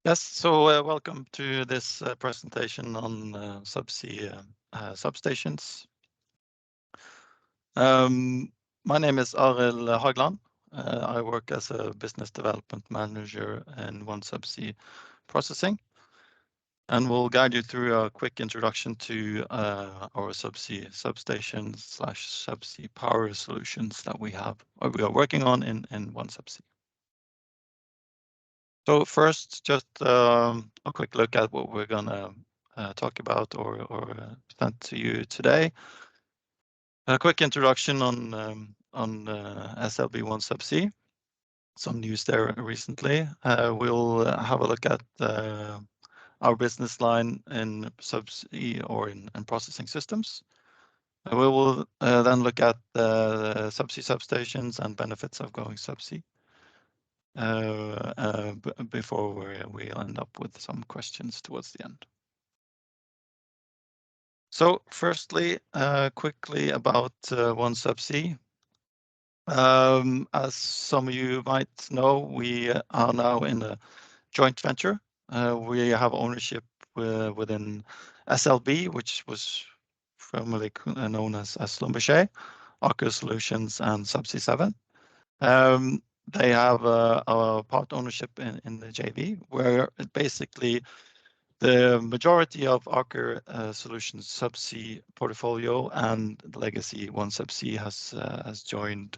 Yes, so welcome to this presentation on Subsea Substations. My name is Arill Hagland. I work as a business development manager in One Subsea processing, and we'll guide you through a quick introduction to our Subsea Substations / Subsea power solutions that we have, or we are working on in One Subsea. So first, just a quick look at what we're gonna talk about or present to you today. A quick introduction on SLB OneSubsea. Some news there recently. We'll have a look at our business line in Subsea or in processing systems. We will then look at the Subsea substations and benefits of going Subsea. Before we end up with some questions towards the end. So firstly, quickly about OneSubsea. As some of you might know, we are now in a joint venture. We have ownership within SLB, which was formerly known as Schlumberger, Aker Solutions, and Subsea 7. They have a part ownership in the JV, where basically the majority of Aker Solutions Subsea portfolio and the legacy OneSubsea has joined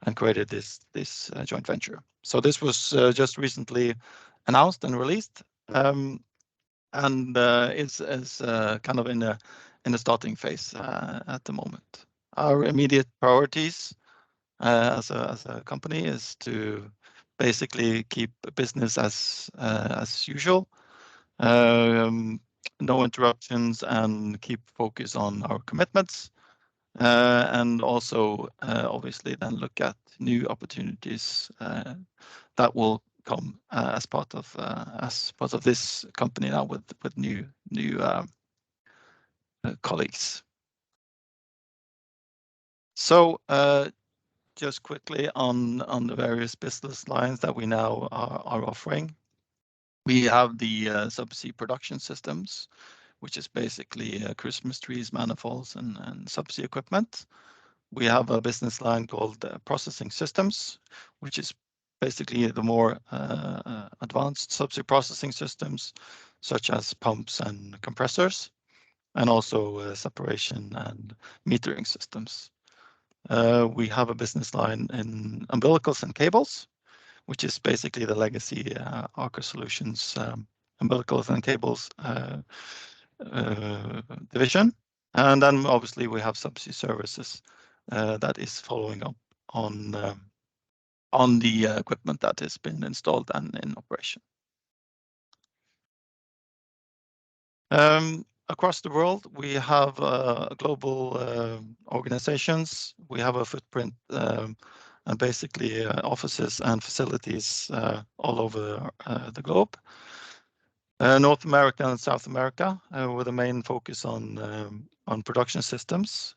and created this joint venture. So this was just recently announced and released, and is kind of in a starting phase at the moment. Our immediate priorities as a company is to basically keep business as usual, no interruptions, and keep focus on our commitments, and also obviously then look at new opportunities that will come as part of this company now with new colleagues. So just quickly on the various business lines that we now are offering. We have the Subsea production systems, which is basically Christmas trees, manifolds, and Subsea equipment. We have a business line called processing systems, which is basically the more advanced Subsea processing systems, such as pumps and compressors, and also separation and metering systems. We have a business line in umbilicals and cables, which is basically the legacy Aker Solutions umbilicals and cables division. And then obviously we have Subsea services that is following up on the equipment that has been installed and in operation. Across the world, we have global organizations. We have a footprint and basically offices and facilities all over the globe. North America and South America, with a main focus on production systems,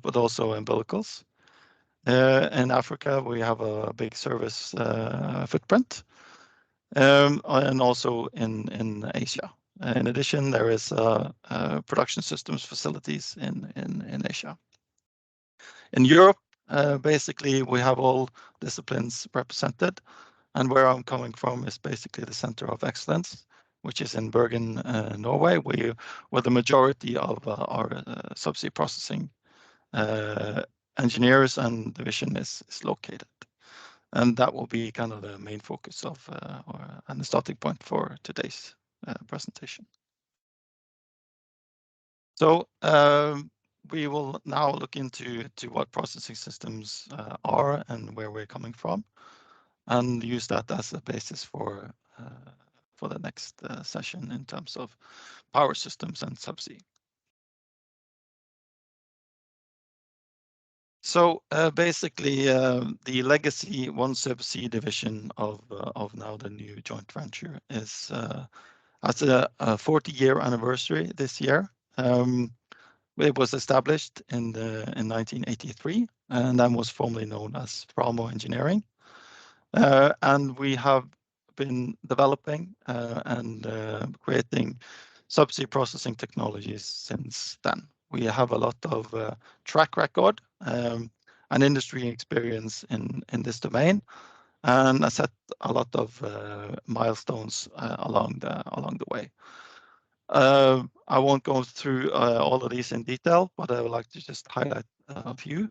but also umbilicals. In Africa, we have a big service footprint, and also in Asia. In addition, there is production systems facilities in Asia. In Europe, basically, we have all disciplines represented, and where I'm coming from is basically the Center of Excellence, which is in Bergen, Norway, where the majority of our Subsea processing engineers and division is located. And that will be kind of the main focus of and the starting point for today's presentation. So we will now look into what processing systems are and where we're coming from, and use that as a basis for the next session in terms of power systems and Subsea. So basically, the legacy OneSubsea division of now the new joint venture is has a 40-year anniversary this year. It was established in 1983, and then was formerly known as Framo Engineering. And we have been developing and creating subsea processing technologies since then. We have a lot of track record and industry experience in this domain, and I set a lot of milestones along the way. I won't go through all of these in detail, but I would like to just highlight a few.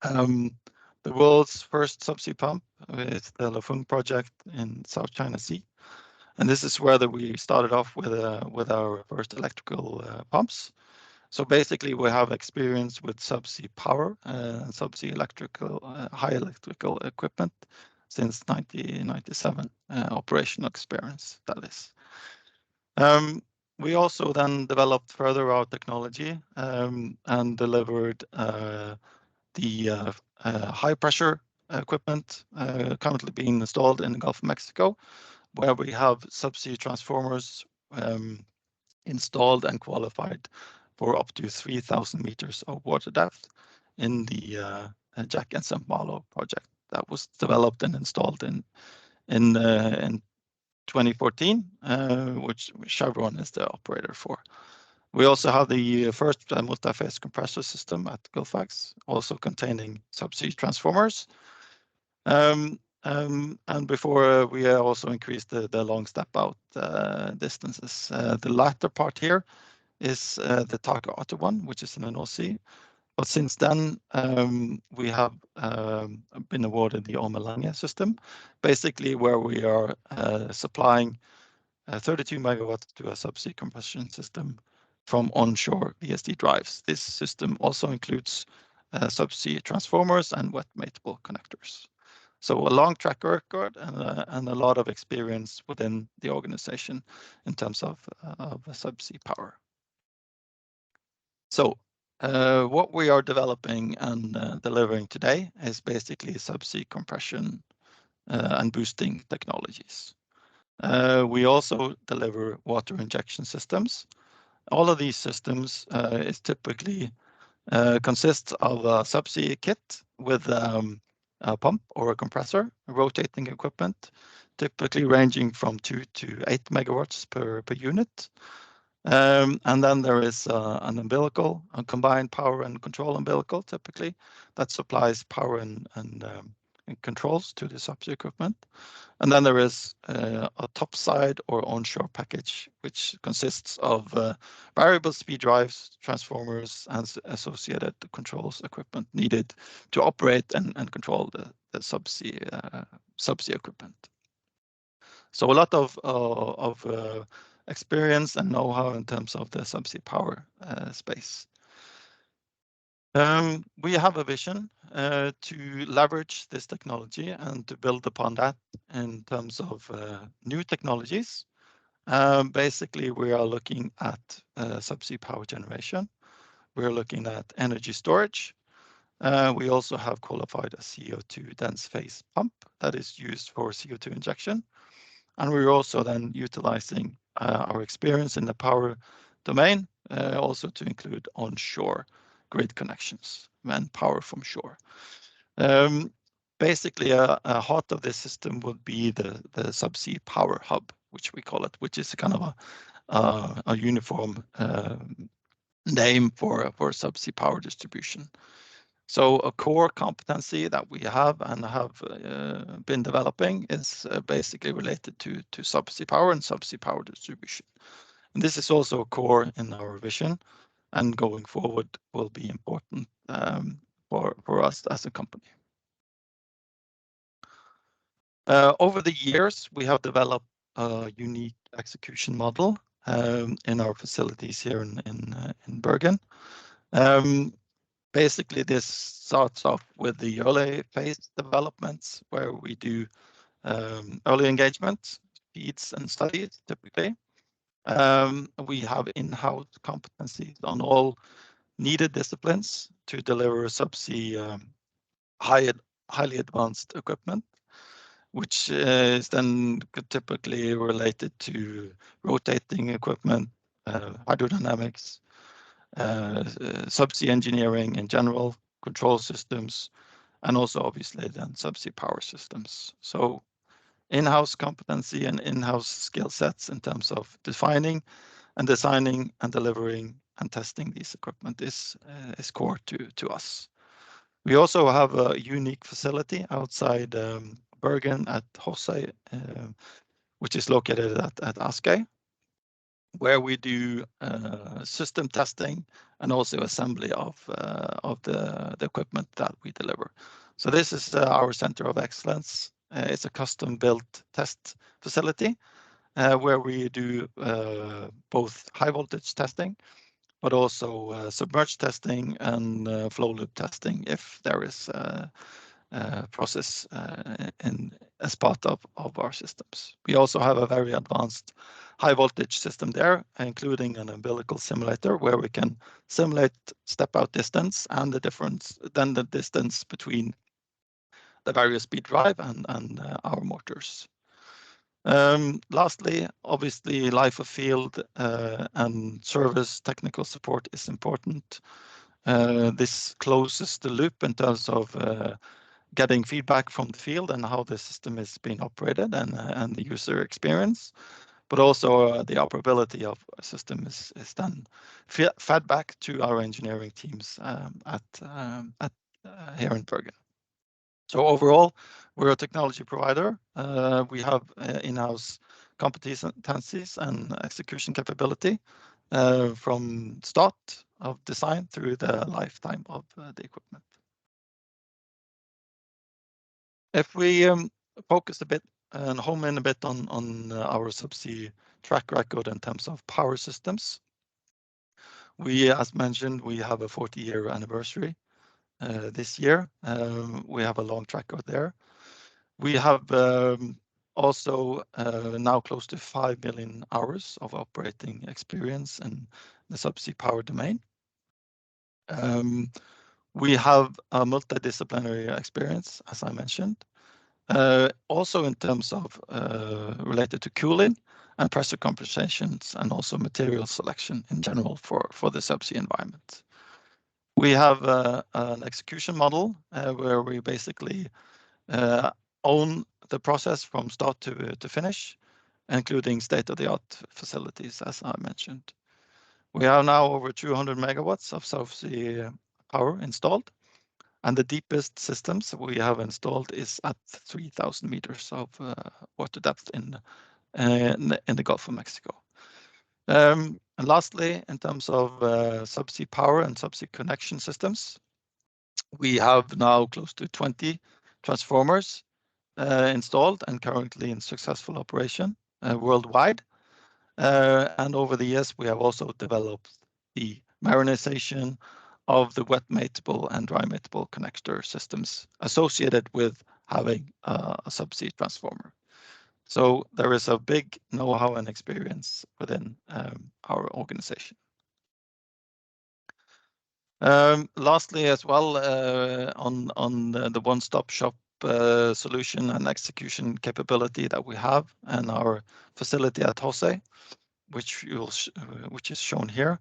The world's first subsea pump is the Lafung project in South China Sea. And this is where we started off with our first electrical pumps. So basically, we have experience with subsea power and subsea electrical, high electrical equipment since 1997, operational experience, that is. We also then developed further our technology and delivered the high pressure equipment currently being installed in the Gulf of Mexico, where we have subsea transformers installed and qualified for up to 3,000 meters of water depth in the Jack and St. Malo project that was developed and installed in 2014, which Chevron is the operator for. We also have the first multi-phase compressor system at Gullfaks, also containing subsea transformers. And before we also increased the long step out distances. The latter part here is the Taka Otter one, which is in the North Sea. But since then, we have been awarded the Omala System, basically where we are supplying 32 megawatts to a subsea compression system from onshore VSD drives. This system also includes subsea transformers and wet mateable connectors. So a long track record and a lot of experience within the organization in terms of subsea power. So what we are developing and delivering today is basically subsea compression and boosting technologies. We also deliver water injection systems. All of these systems is typically consists of a subsea kit with a pump or a compressor, rotating equipment, typically ranging from 2 to 8 megawatts per unit. And then there is an umbilical, a combined power and control umbilical, typically, that supplies power and controls to the subsea equipment. And then there is a topside or onshore package, which consists of variable speed drives, transformers, and associated controls equipment needed to operate and control the subsea equipment. So a lot of experience and know-how in terms of the subsea power space. We have a vision to leverage this technology and to build upon that in terms of new technologies. Basically, we are looking at subsea power generation. We're looking at energy storage. We also have qualified a CO2 dense phase pump that is used for CO2 injection. And we're also then utilizing our experience in the power domain also to include onshore grid connections and power from shore. Basically, a heart of this system would be the subsea power hub, which we call it, which is kind of a uniform name for subsea power distribution. So a core competency that we have and have been developing is basically related to subsea power and subsea power distribution. And this is also a core in our vision, and going forward will be important for us as a company. Over the years, we have developed a unique execution model in our facilities here in Bergen. Basically, this starts off with the early phase developments where we do early engagement, feeds and studies typically. We have in-house competencies on all needed disciplines to deliver subsea highly advanced equipment, which is then typically related to rotating equipment, hydrodynamics, subsea engineering in general, control systems, and also obviously then subsea power systems. So in-house competency and in-house skill sets in terms of defining and designing and delivering and testing these equipment is core to us. We also have a unique facility outside Bergen at Hosse, which is located at Askøy, where we do system testing and also assembly of the equipment that we deliver. So this is our center of excellence. It's a custom-built test facility where we do both high voltage testing, but also submerged testing and flow loop testing if there is a process as part of our systems. We also have a very advanced high voltage system there, including an umbilical simulator where we can simulate step out distance and the distance between the various speed drive and our motors. Lastly, obviously, life of field and service technical support is important. This closes the loop in terms of getting feedback from the field and how the system is being operated and the user experience, but also the operability of a system is then fed back to our engineering teams here in Bergen. So overall, we're a technology provider. We have in-house competencies and execution capability from start of design through the lifetime of the equipment. If we focus a bit and home in a bit on our subsea track record in terms of power systems, we, as mentioned, we have a 40-year anniversary this year. We have a long track record there. We have also now close to 5 million hours of operating experience in the subsea power domain. We have a multidisciplinary experience, as I mentioned, also in terms of related to cooling and pressure compensations and also material selection in general for the subsea environment. We have an execution model where we basically own the process from start to finish, including state-of-the-art facilities, as I mentioned. We have now over 200 megawatts of subsea power installed, and the deepest systems we have installed is at 3,000 meters of water depth in the Gulf of Mexico. And lastly, in terms of subsea power and subsea connection systems, we have now close to 20 transformers installed and currently in successful operation worldwide. And over the years, we have also developed the marinization of the wet mateable and dry mateable connector systems associated with having a subsea transformer. So there is a big know-how and experience within our organization. Lastly, as well, on the one-stop shop solution and execution capability that we have and our facility at Hosse, which is shown here.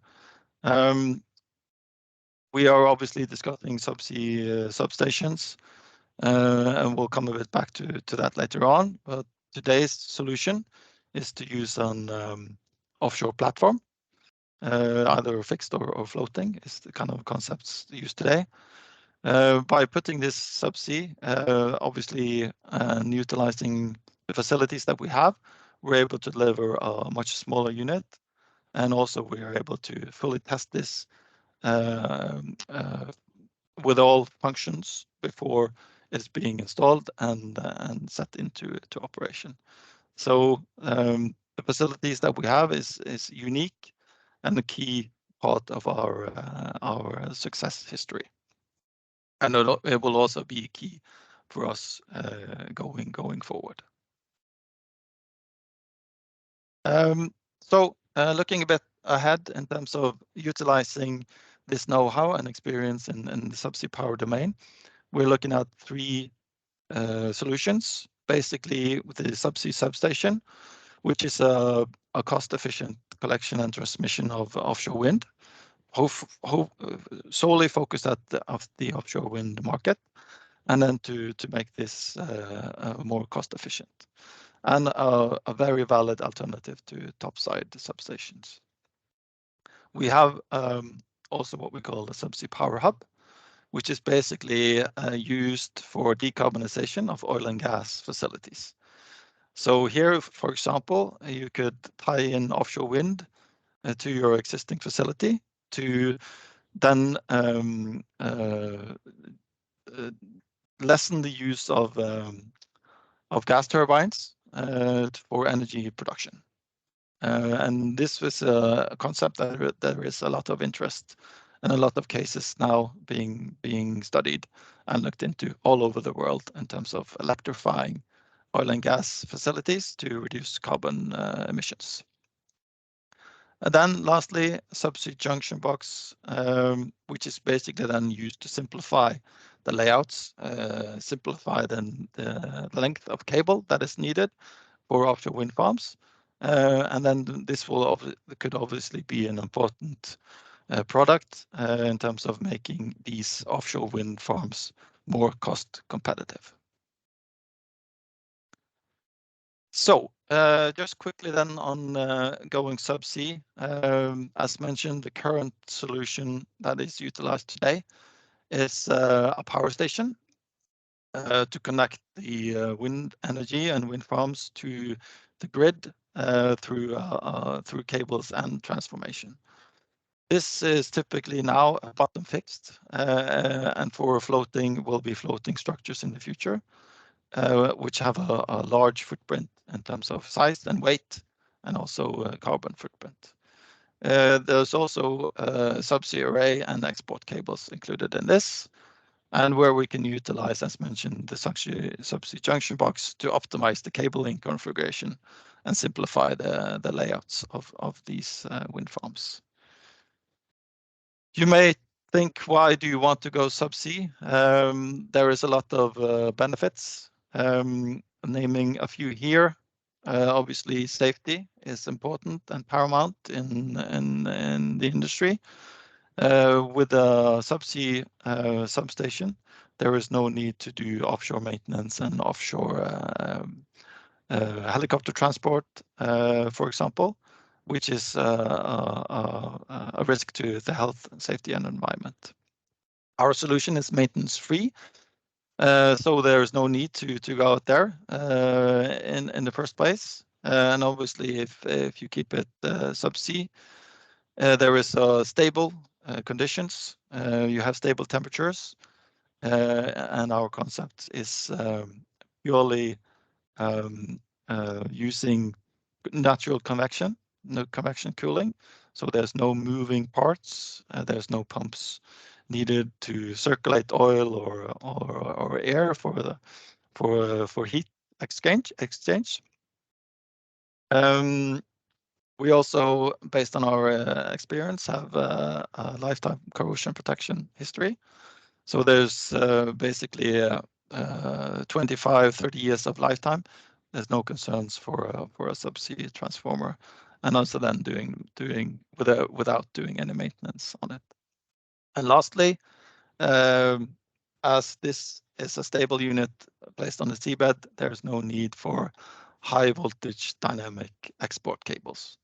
We are obviously discussing subsea substations, and we'll come a bit back to that later on. But today's solution is to use an offshore platform, either fixed or floating is the kind of concepts used today. By putting this subsea, obviously, and utilizing the facilities that we have, we're able to deliver a much smaller unit, and also we are able to fully test this with all functions before it's being installed and set into operation. So the facilities that we have is unique and a key part of our success history. And it will also be key for us going forward. So looking a bit ahead in terms of utilizing this know-how and experience in the subsea power domain, we're looking at three solutions. Basically, with the Subsea Substation, which is a cost-efficient collection and transmission of offshore wind, solely focused at the offshore wind market. and then to make this more cost efficient, and a very valid alternative to topside substations. We have also what we call the Subsea Power Hub, which is basically used for decarbonization of oil and gas facilities. So here, for example, you could tie in offshore wind to your existing facility to then lessen the use of gas turbines for energy production. And this was a concept that there is a lot of interest and a lot of cases now being studied and looked into all over the world in terms of electrifying oil and gas facilities to reduce carbon emissions. And then lastly, subsea junction box, which is basically then used to simplify the layouts, simplify then the length of cable that is needed for offshore wind farms. And then this could obviously be an important product in terms of making these offshore wind farms more cost competitive. So just quickly then on going subsea, as mentioned, the current solution that is utilized today is a power station to connect the wind energy and wind farms to the grid through cables and transformation. This is typically now bottom fixed, and for floating will be floating structures in the future, which have a large footprint in terms of size and weight, and also carbon footprint. There's also subsea array and export cables included in this, and where we can utilize, as mentioned, the subsea junction box to optimize the cabling configuration and simplify the layouts of these wind farms. You may think, why do you want to go subsea? There is a lot of benefits. Naming a few here, obviously safety is important and paramount in the industry. With a subsea substation, there is no need to do offshore maintenance and offshore helicopter transport, for example, which is a risk to the health, safety, and environment. Our solution is maintenance-free, so there is no need to go out there in the first place. And obviously, if you keep it subsea, there is stable conditions. You have stable temperatures, and our concept is purely using natural convection, no convection cooling. So there's no moving parts. There's no pumps needed to circulate oil or air for heat exchange. We also, based on our experience, have a lifetime corrosion protection history. So there's basically 25, 30 years of lifetime. There's no concerns for a subsea transformer, and also then doing without doing any maintenance on it. And lastly, as this is a stable unit placed on the seabed, there's no need for high voltage dynamic export cables.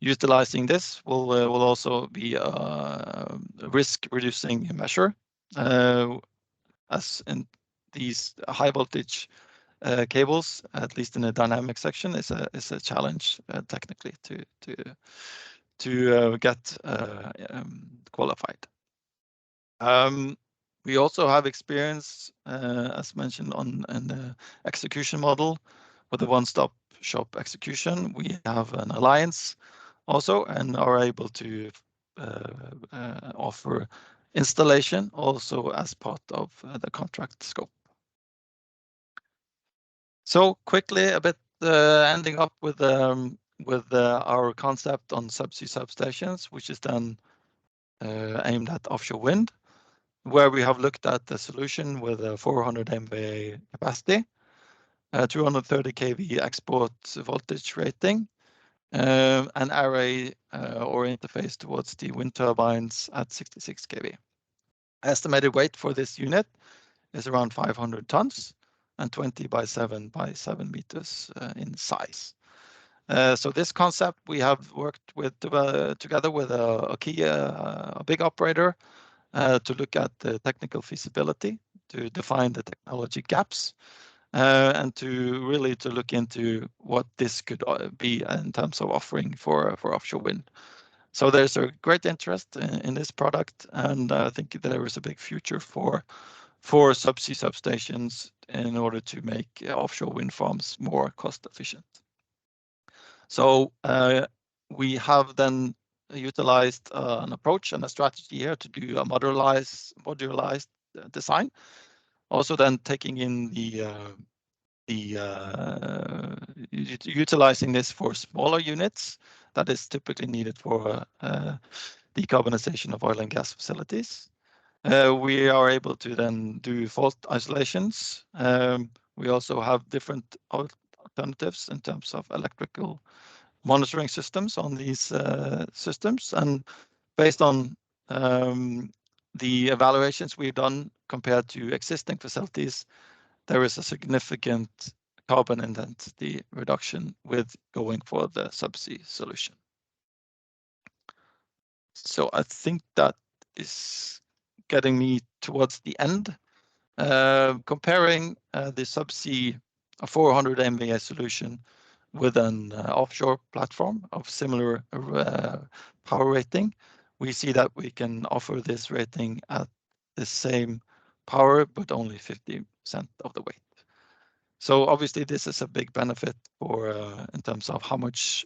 Utilizing this will also be a risk reducing measure, as in these high voltage cables, at least in the dynamic section, is a challenge technically to get qualified. We also have experience, as mentioned, in the execution model with the one-stop shop execution. We have an alliance also and are able to offer installation also as part of the contract scope. So quickly, a bit ending up with our concept on subsea substations, which is then aimed at offshore wind, where we have looked at the solution with a 400 MVA capacity, 230 kV export voltage rating, an array or interface towards the wind turbines at 66 kV. Estimated weight for this unit is around 500 tons and 20 by 7 by 7 meters in size. So this concept we have worked with together with a big operator to look at the technical feasibility, to define the technology gaps, and to really to look into what this could be in terms of offering for offshore wind. So there's a great interest in this product, and I think there is a big future for subsea substations in order to make offshore wind farms more cost efficient. So we have then utilized an approach and a strategy here to do a modularized design. Also then taking in utilizing this for smaller units that is typically needed for decarbonization of oil and gas facilities. We are able to then do fault isolations. We also have different alternatives in terms of electrical monitoring systems on these systems. And based on the evaluations we've done compared to existing facilities, there is a significant carbon intensity reduction with going for the subsea solution. So I think that is getting me towards the end. Comparing the subsea 400 MVA solution with an offshore platform of similar power rating, we see that we can offer this rating at the same power, but only 50% of the weight. So obviously this is a big benefit for in terms of how much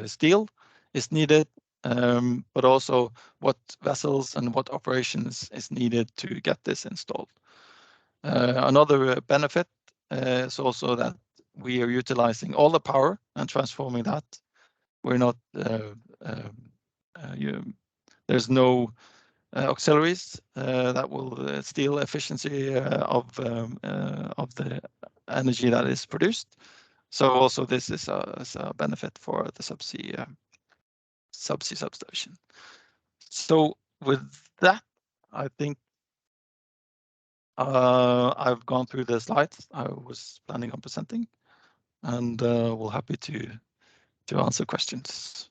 steel is needed, but also what vessels and what operations is needed to get this installed. Another benefit is also that we are utilizing all the power and transforming that. We're not, there's no auxiliaries that will steal efficiency of the energy that is produced. So also this is a benefit for the subsea substation. So with that, I think I've gone through the slides I was planning on presenting, and we're happy to answer questions.